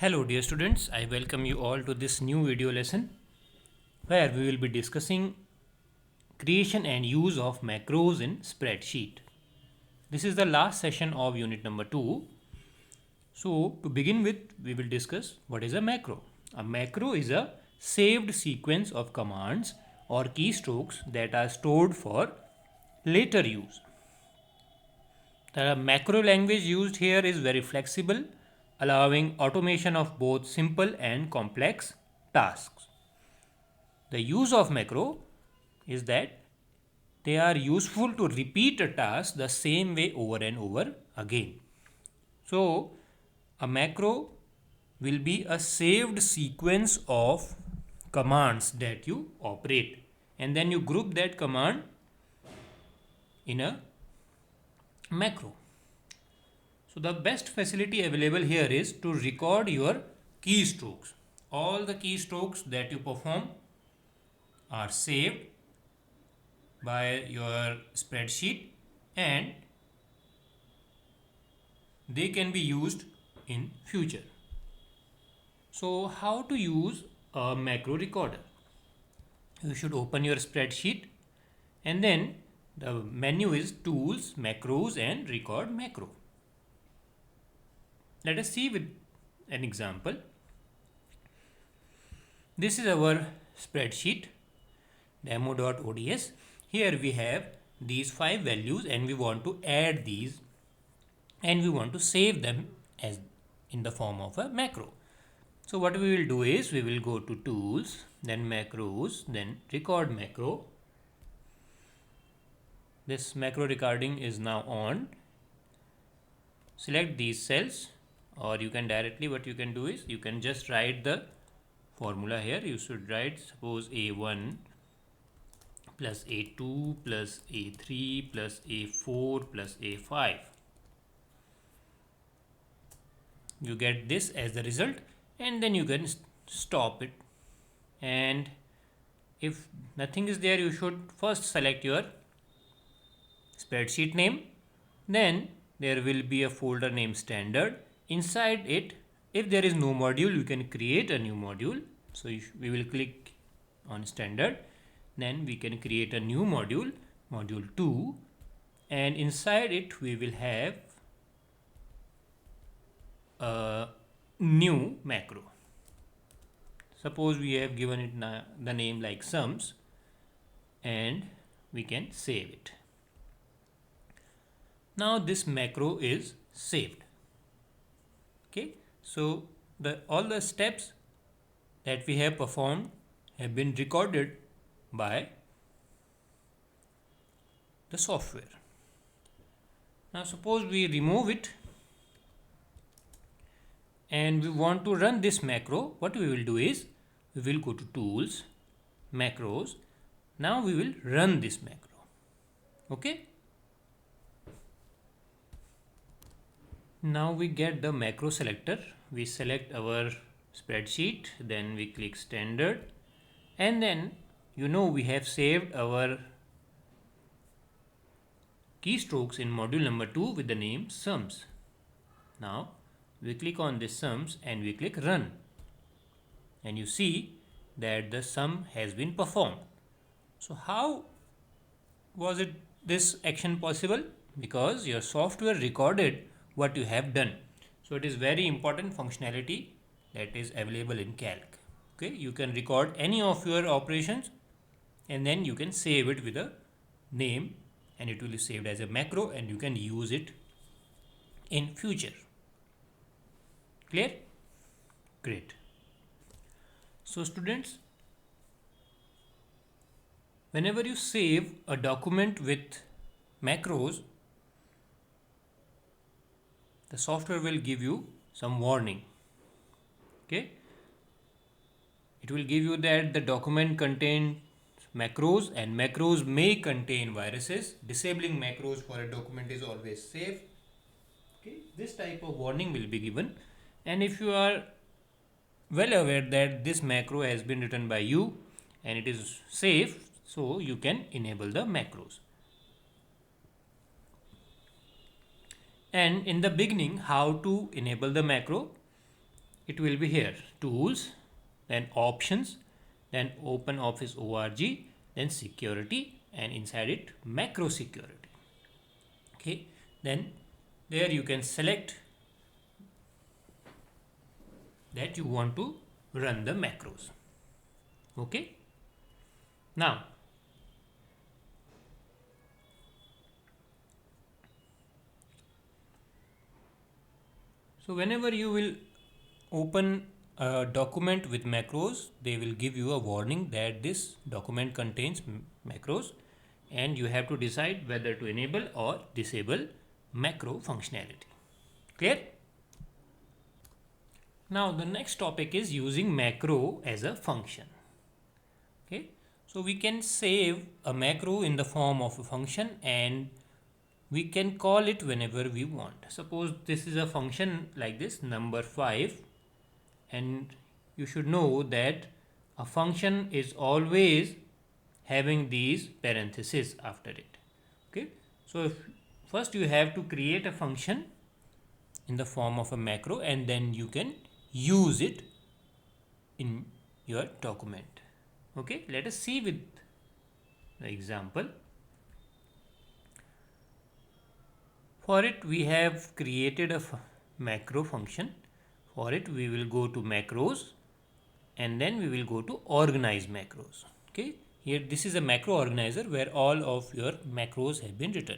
Hello dear students, I welcome you all to this new video lesson where we will be discussing creation and use of macros in spreadsheet. This is the last session of unit number 2. So to begin with, we will discuss what is a macro. A macro is a saved sequence of commands or keystrokes that are stored for later use. The macro language used here is very flexible, allowing automation of both simple and complex tasks. The use of macro is that they are useful to repeat a task the same way over and over again. So, a macro will be a saved sequence of commands that you operate, and then you group that command in a macro. So the best facility available here is to record your keystrokes. All the keystrokes that you perform are saved by your spreadsheet and they can be used in future. So how to use a macro recorder? You should open your spreadsheet and then the menu is tools, macros and record macro. Let us see with an example. This is our spreadsheet demo.ods. Here we have these 5 values and we want to add these and we want to save them as in the form of a macro. So what we will do is we will go to tools, then macros, then record macro. This macro recording is now on. Select these cells, or you can directly, what you can do is you can just write the formula here. You should write suppose A1 plus A2 plus A3 plus A4 plus A5. You get this as the result and then you can stop it, and if nothing is there you should first select your spreadsheet name, then there will be a folder named standard. Inside it, if there is no module, you can create a new module. So we will click on standard, then we can create a new module, module 2, and inside it we will have a new macro. Suppose we have given it the name like sums and we can save it. Now this macro is saved. Okay, so all the steps that we have performed have been recorded by the software. Now suppose we remove it and we want to run this macro. What we will do is we will go to tools, macros. Now we will run this macro. Okay. Now we get the macro selector. We select our spreadsheet, then we click standard, and then we have saved our keystrokes in module number 2 with the name sums. Now we click on this sums and we click run, and you see that the sum has been performed. So how was this action possible? Because your software recorded what you have done. So it is very important functionality that is available in Calc. Okay, you can record any of your operations and then you can save it with a name and it will be saved as a macro and you can use it in future. Clear? Great. So students, whenever you save a document with macros, the software will give you some warning. Okay, it will give you that the document contains macros and macros may contain viruses. Disabling macros for a document is always safe. Okay, this type of warning will be given, and if you are well aware that this macro has been written by you and it is safe, so you can enable the macros. And in the beginning, how to enable the macro? it will be here, tools, then options, then OpenOffice org, then security, and inside it macro security. Okay, then there you can select that you want to run the macros. Okay, now so whenever you will open a document with macros, they will give you a warning that this document contains macros, and you have to decide whether to enable or disable macro functionality. Clear? Now the next topic is using macro as a function. Okay, so we can save a macro in the form of a function and we can call it whenever we want. Suppose this is a function like this, number 5, and you should know that a function is always having these parentheses after it. Okay, so first you have to create a function in the form of a macro and then you can use it in your document. Okay, let us see with the example. For it we have created a macro function. For it we will go to macros and then we will go to organize macros. Okay, here this is a macro organizer where all of your macros have been written.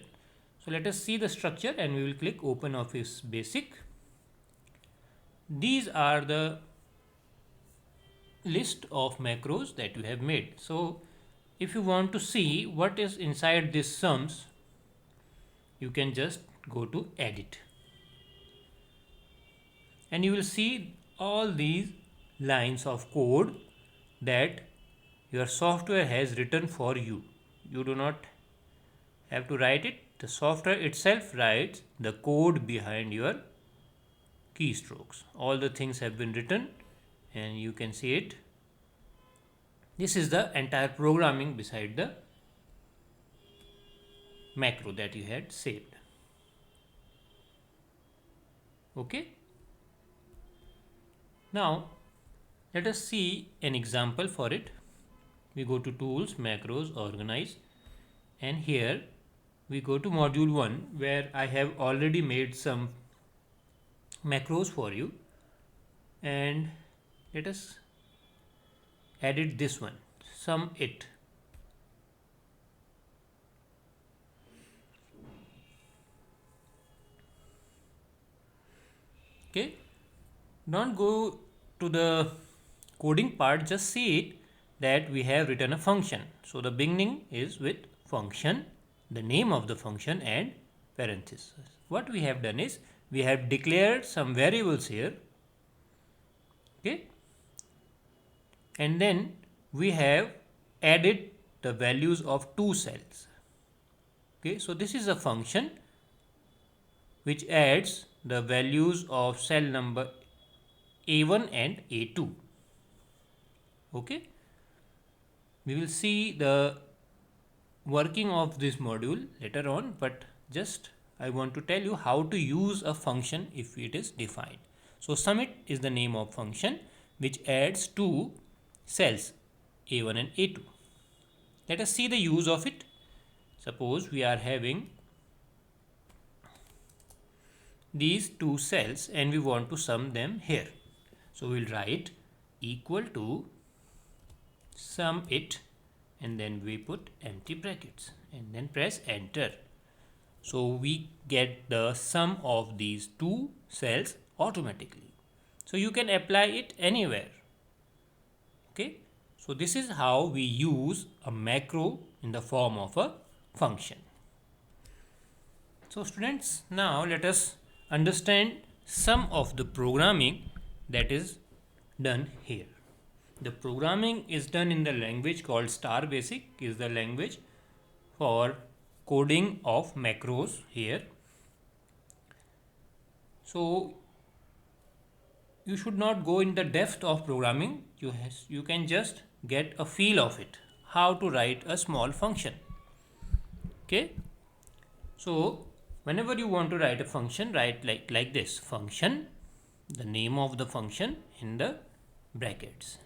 So let us see the structure and we will click OpenOffice Basic. These are the list of macros that you have made. So if you want to see what is inside this sums, you can just go to edit and you will see all these lines of code that your software has written for you. You do not have to write it. The software itself writes the code behind your keystrokes. All the things have been written and you can see it. This is the entire programming beside the macro that you had saved. Okay, now let us see an example for it. We go to tools, macros, organize, and here we go to module 1 where I have already made some macros for you, and let us edit this one, sum it. Okay, don't go to the coding part, just see it that we have written a function. So the beginning is with function, the name of the function, and parentheses. What we have done is we have declared some variables here. Okay, and then we have added the values of two cells. Okay, so this is a function which adds the values of cell number A1 and A2. Okay, we will see the working of this module later on, but just I want to tell you how to use a function if it is defined. So sumIt is the name of function which adds two cells A1 and A2. Let us see the use of it. Suppose we are having these two cells and we want to sum them here. So we will write equal to sum it and then we put empty brackets and then press enter. So we get the sum of these two cells automatically. So you can apply it anywhere. Okay, so this is how we use a macro in the form of a function. So students, now let us understand some of the programming that is done here. The programming is done in the language called Star Basic, is the language for coding of macros here. So you should not go in the depth of programming. You can just get a feel of it, how to write a small function. Okay, so whenever you want to write a function, write like this, function the name of the function in the brackets.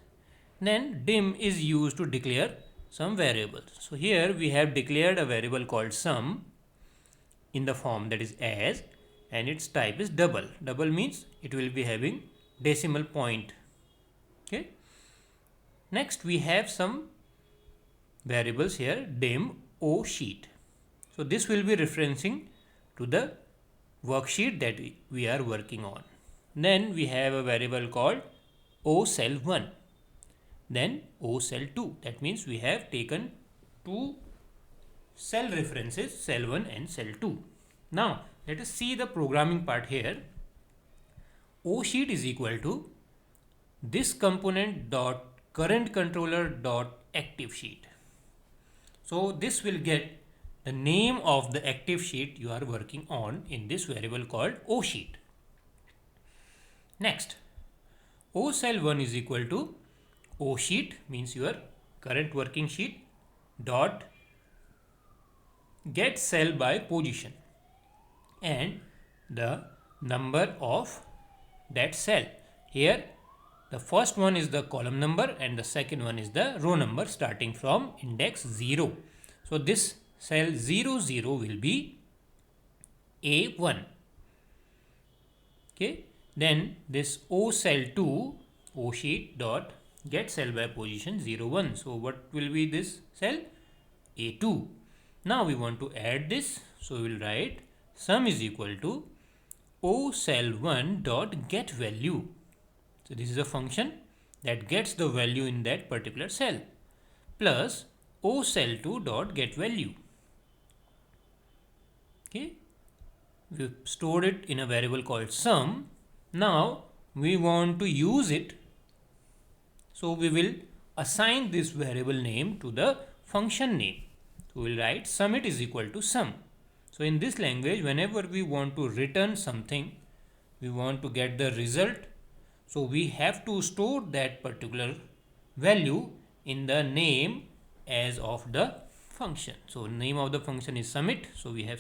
Then dim is used to declare some variables. So here we have declared a variable called sum in the form that is as, and its type is double. Double means it will be having decimal point. Okay. Next we have some variables here, dim o sheet. So this will be referencing to the worksheet that we are working on. Then we have a variable called o cell 1, then o cell 2. That means we have taken two cell references, cell 1 and cell 2. Now let us see the programming part here. O sheet is equal to this component dot current controller dot active sheet. So this will get the name of the active sheet you are working on in this variable called O sheet. Next, O cell 1 is equal to O sheet, means your current working sheet, dot get cell by position and the number of that cell. Here the first one is the column number and the second one is the row number starting from index 0. So this cell 0 0 will be A1. Okay. Then this O cell 2, O sheet dot get cell by position 0 1. So what will be this cell? A2. Now we want to add this, so we will write sum is equal to O cell 1 dot get value. So this is a function that gets the value in that particular cell, plus O cell 2 dot get value. Okay, we stored it in a variable called sum. Now we want to use it, so we will assign this variable name to the function name. So we will write summit is equal to sum. So in this language, whenever we want to return something, we want to get the result, so we have to store that particular value in the name as of the function. So name of the function is summit, so we have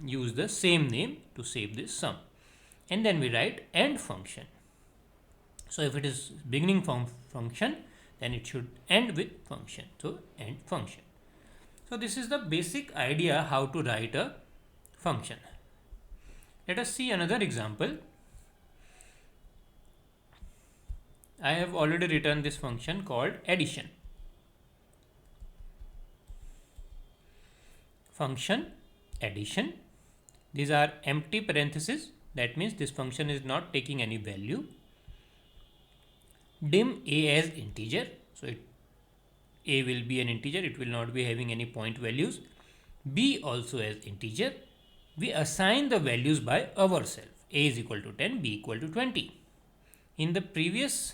use the same name to save this sum. And then we write end function. So if it is beginning function, then it should end with function. So end function. So this is the basic idea how to write a function. Let us see another example. I have already written this function called addition. Function addition. These are empty parentheses. That means this function is not taking any value. Dim a as integer. So a will be an integer. It will not be having any point values. B also as integer. We assign the values by ourselves. A is equal to 10, B equal to 20. In the previous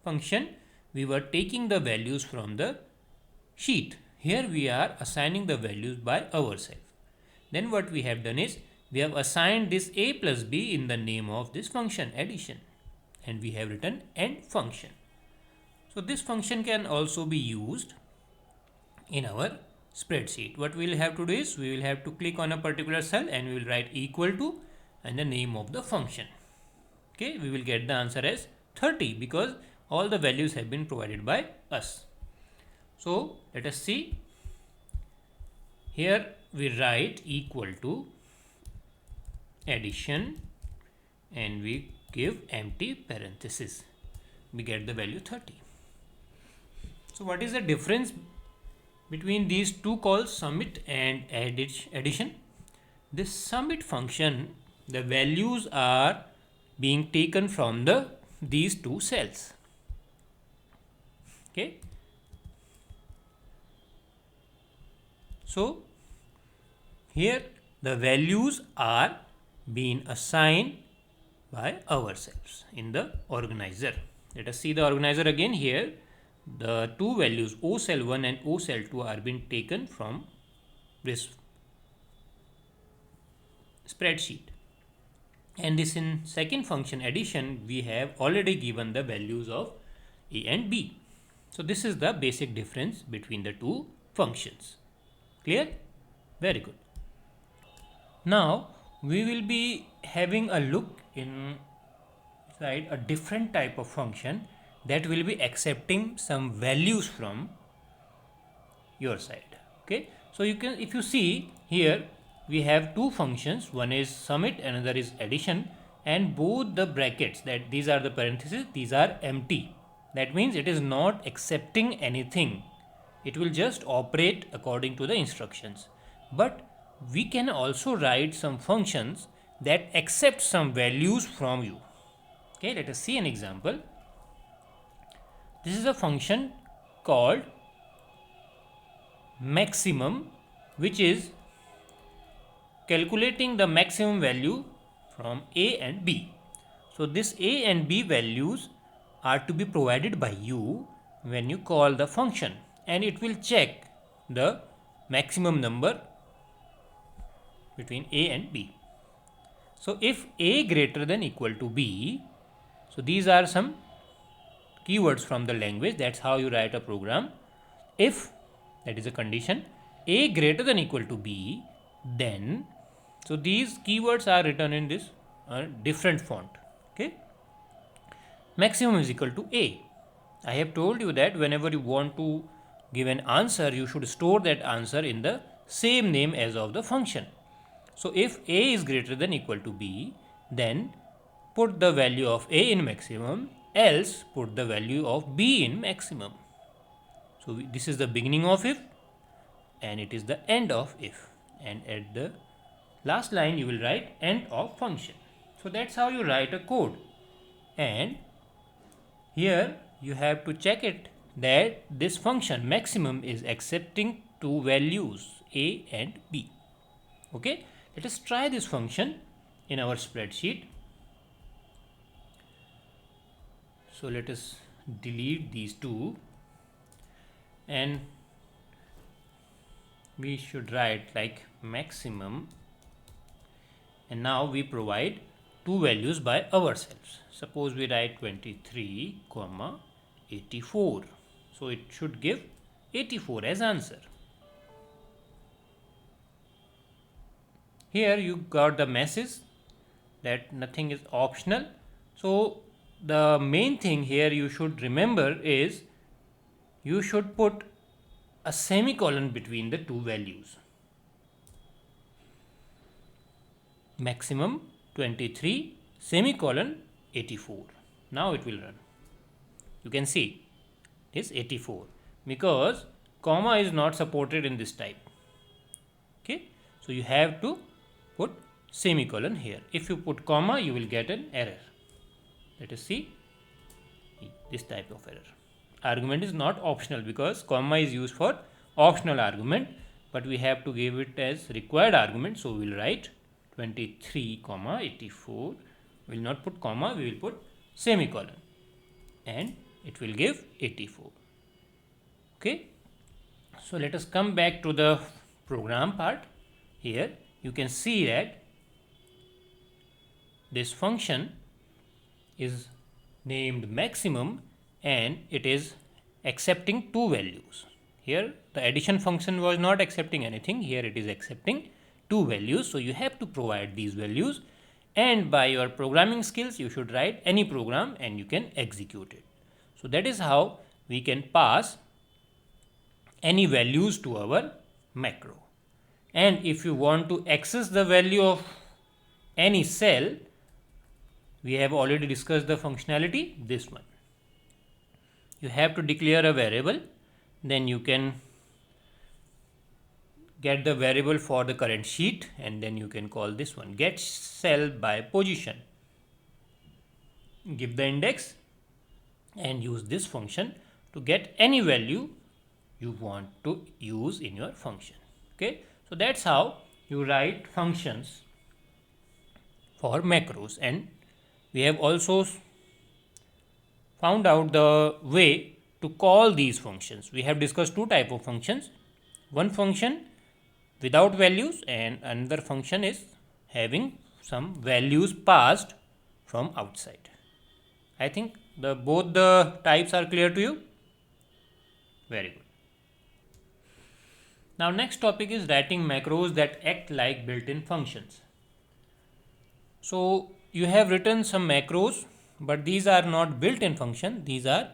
function, we were taking the values from the sheet. Here we are assigning the values by ourselves. Then what we have done is, we have assigned this a plus b in the name of this function addition, and we have written end function. So this function can also be used in our spreadsheet. What we will have to do is, we will have to click on a particular cell and we will write equal to and the name of the function. Okay, we will get the answer as 30 because all the values have been provided by us. So let us see. Here we write equal to addition and we give empty parenthesis. We get the value 30. So what is the difference between these two calls, summit and addition? This summit function, the values are being taken from these two cells. Okay. So here the values are being assigned by ourselves in the organizer. Let us see the organizer again. Here the two values O cell 1 and O cell 2 are being taken from this spreadsheet, and this in second function addition we have already given the values of A and B. So this is the basic difference between the two functions. Clear? Very good. Now we will be having a look in write a different type of function that will be accepting some values from your side. Okay, so you can, if you see here, we have two functions, one is submit, another is addition, and both the brackets, that these are the parentheses, these are empty. That means it is not accepting anything, it will just operate according to the instructions. But we can also write some functions that accept some values from you. Okay, let us see an example. This is a function called maximum, which is calculating the maximum value from A and B. So this A and B values are to be provided by you when you call the function, and it will check the maximum number between A and B. So if A greater than equal to B, so these are some keywords from the language, that's how you write a program. If, that is a condition, A greater than equal to B, then, so these keywords are written in this different font. Okay, maximum is equal to A. I have told you that whenever you want to give an answer, you should store that answer in the same name as of the function. So if A is greater than equal to B, then put the value of A in maximum, else put the value of B in maximum. So this is the beginning of if, and it is the end of if, and at the last line you will write end of function. So that's how you write a code. And here you have to check it that this function maximum is accepting two values A and B. Okay, let us try this function in our spreadsheet. So let us delete these two, and we should write like maximum, and now we provide two values by ourselves. Suppose we write 23 comma 84, so it should give 84 as answer. Here you got the message that nothing is optional. So the main thing here you should remember is you should put a semicolon between the two values. Maximum 23 semicolon 84. Now it will run. You can see it is 84 because comma is not supported in this type. Okay, so you have to put semicolon here. If you put comma, you will get an error. Let us see this type of error. Argument is not optional because comma is used for optional argument, but we have to give it as required argument. So we will write 23 comma 84. We will not put comma, we will put semicolon, and it will give 84. Okay, so let us come back to the program part. Here you can see that this function is named maximum and it is accepting two values. Here the addition function was not accepting anything, here it is accepting two values. So you have to provide these values, and by your programming skills you should write any program and you can execute it. So that is how we can pass any values to our macro. And if you want to access the value of any cell, we have already discussed the functionality, this one. You have to declare a variable, then you can get the variable for the current sheet, and then you can call this one get cell by position. Give the index and use this function to get any value you want to use in your function. Okay, so that's how you write functions for macros, and we have also found out the way to call these functions. We have discussed two types of functions. One function without values and another function is having some values passed from outside. I think both the types are clear to you. Very good. Now next topic is writing macros that act like built-in functions. So you have written some macros but these are not built-in function, these are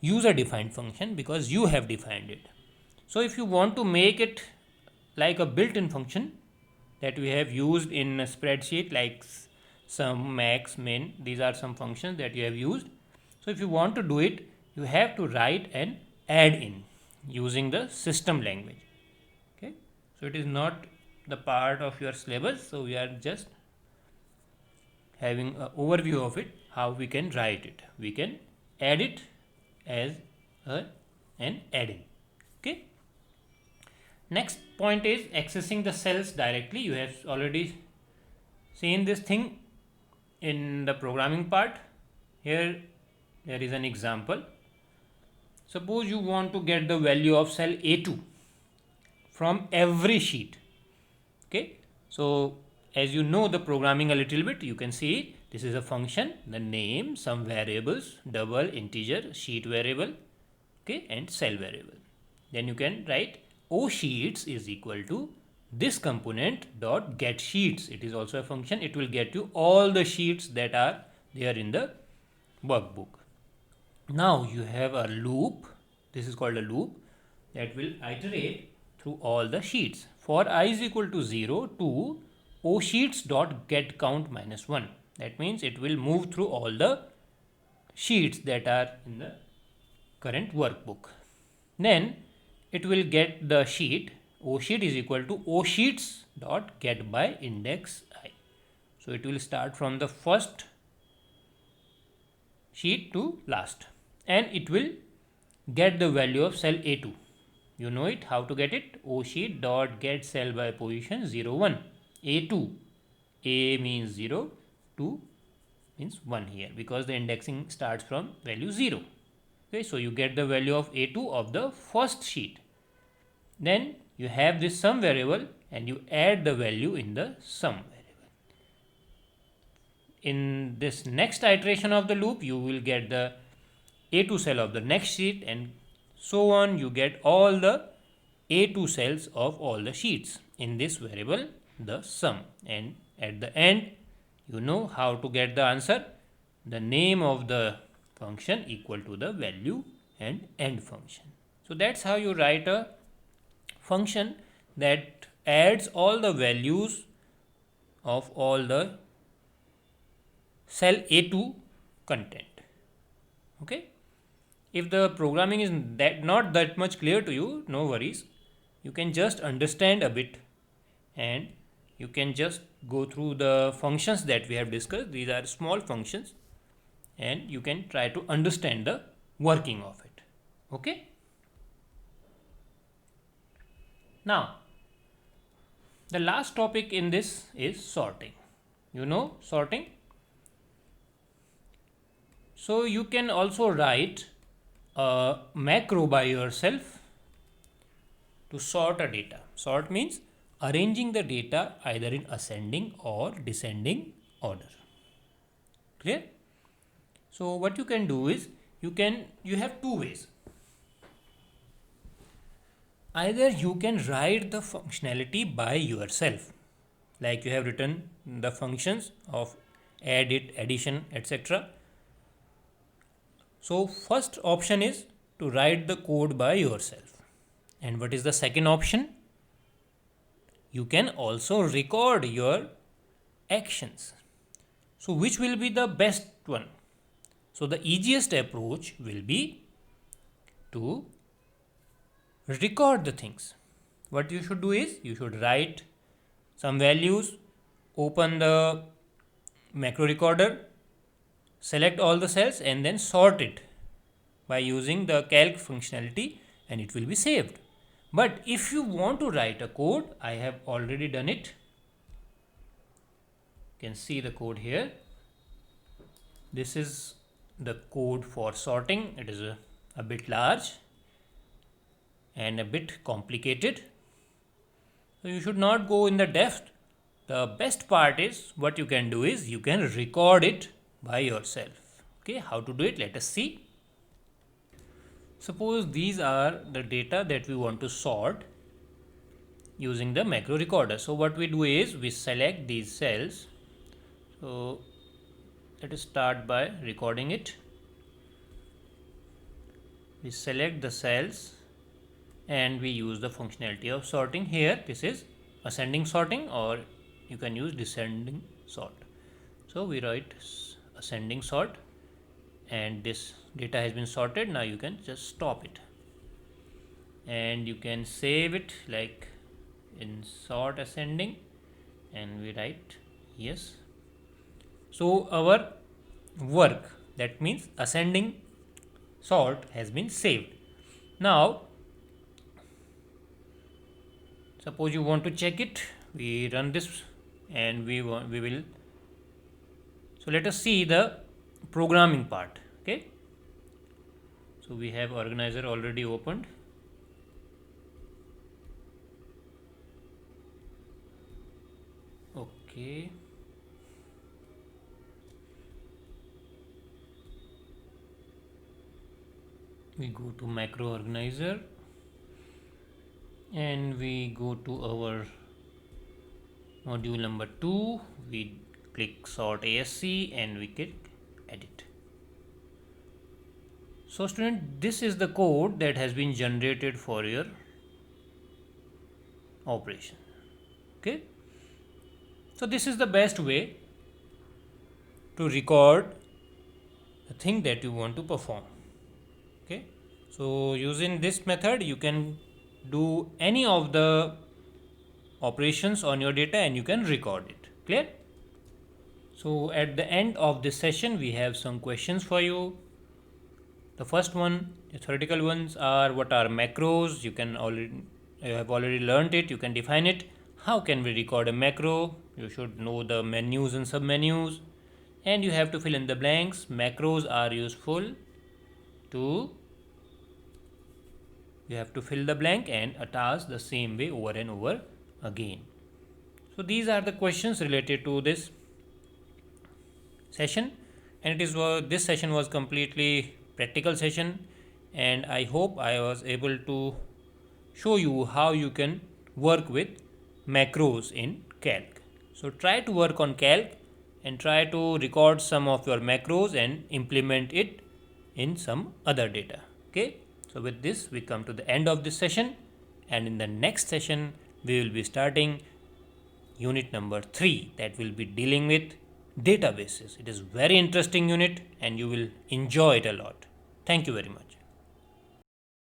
user defined function because you have defined it. So if you want to make it like a built-in function that we have used in a spreadsheet like sum, max, min, these are some functions that you have used. So if you want to do it, you have to write an add in using the system language. Okay, so it is not the part of your syllabus, so we are just having an overview of it, how we can write it. We can add it as an add-in. Okay. Next point is accessing the cells directly. You have already seen this thing in the programming part. Here there is an example. Suppose you want to get the value of cell A2 from every sheet. Okay, so as you know the programming a little bit, you can see this is a function, the name, some variables, double, integer, sheet variable, okay, and cell variable. Then you can write O sheets is equal to this component dot get sheets. It is also a function. It will get you all the sheets that are there in the workbook. Now you have a loop. This is called a loop that will iterate through all the sheets. For I is equal to 0 to O sheets dot get count minus 1. That means it will move through all the sheets that are in the current workbook. Then it will get the sheet. O sheet is equal to O sheets dot get by index I. So it will start from the first sheet to last, and it will get the value of cell A2. You know it, how to get it? O sheet dot get cell by position 0 1. A2. A means 0, 2 means 1 here because the indexing starts from value 0. Okay, so you get the value of A2 of the first sheet. Then you have this sum variable and you add the value in the sum variable. In this next iteration of the loop, you will get the A2 cell of the next sheet, and so on. You get all the A2 cells of all the sheets in this variable, the sum. And at the end, you know how to get the answer. The name of the function equal to the value and end function. So that's how you write a function that adds all the values of all the cell A2 content. Okay. If the programming is not that much clear to you, no worries. You can just understand a bit and you can just go through the functions that we have discussed. These are small functions and you can try to understand the working of it. Okay. Now, the last topic in this is sorting. You know sorting? So you can also write a macro by yourself to sort a data. Sort means arranging the data either in ascending or descending order. Clear? So what you can do is you have two ways. Either you can write the functionality by yourself, like you have written the functions of edit, addition, etc. So first option is to write the code by yourself. And what is the second option? You can also record your actions. So which will be the best one? So the easiest approach will be to record the things. What you should do is you should write some values, open the macro recorder, select all the cells and then sort it by using the calc functionality and it will be saved. But if you want to write a code, I have already done it. You can see the code here. This is the code for sorting. It is a bit large and a bit complicated. So you should not go in the depth. The best part is what you can do is you can record it by yourself. Okay, how to do it? Let us see. Suppose these are the data that we want to sort using the macro recorder. So what we do is we select these cells. So let us start by recording it. We select the cells and we use the functionality of sorting. Here this is ascending sorting, or you can use descending sort. So we write ascending sort, and this data has been sorted. Now you can just stop it and you can save it like in sort ascending, and we write yes. So our work, that means ascending sort, has been saved. Now suppose you want to check it, we run this and we will. So let us see the programming part. Okay, so we have organizer already opened. Okay, we go to macro organizer and we go to our module number 2. We click sort ASC and we click edit. So student, this is the code that has been generated for your operation. Okay, so this is the best way to record the thing that you want to perform. Okay, so using this method you can do any of the operations on your data and you can record it. Clear? So at the end of this session we have some questions for you. The first one, the theoretical ones, are what are macros? You have already learned it. You can define it. How can we record a macro? You should know the menus and submenus, and you have to fill in the blanks. Macros are useful to, you have to fill the blank and a task the same way over and over again. So these are the questions related to this session, and this session was completely practical session, and I hope I was able to show you how you can work with macros in Calc. So try to work on Calc and try to record some of your macros and implement it in some other data. Okay, so with this we come to the end of this session, and in the next session we will be starting unit number 3, that will be dealing with databases. It is very interesting unit and you will enjoy it a lot. Thank you very much.